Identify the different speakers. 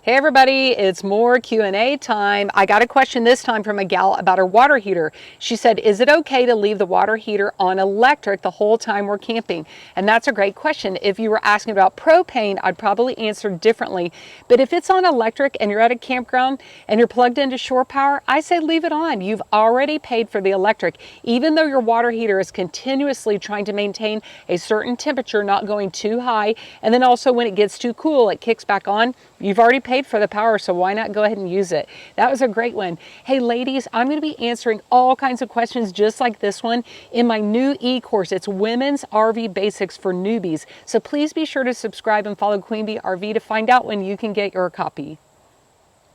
Speaker 1: Hey everybody, it's more Q&A time. I got a question this time from a gal about her water heater. She said, is it okay to leave the water heater on electric the whole time we're camping? And that's a great question. If you were asking about propane, I'd probably answer differently. But if it's on electric and you're at a campground and you're plugged into shore power, I say leave it on. You've already paid for the electric. Even though your water heater is continuously trying to maintain a certain temperature, not going too high, and then also when it gets too cool, it kicks back on. You've already paid for the power, so why not go ahead and use it? That was a great one. Hey ladies, I'm going to be answering all kinds of questions just like this one in my new e-course. It's Women's RV Basics for Newbies. So please be sure to subscribe and follow Queen Bee RV to find out when you can get your copy.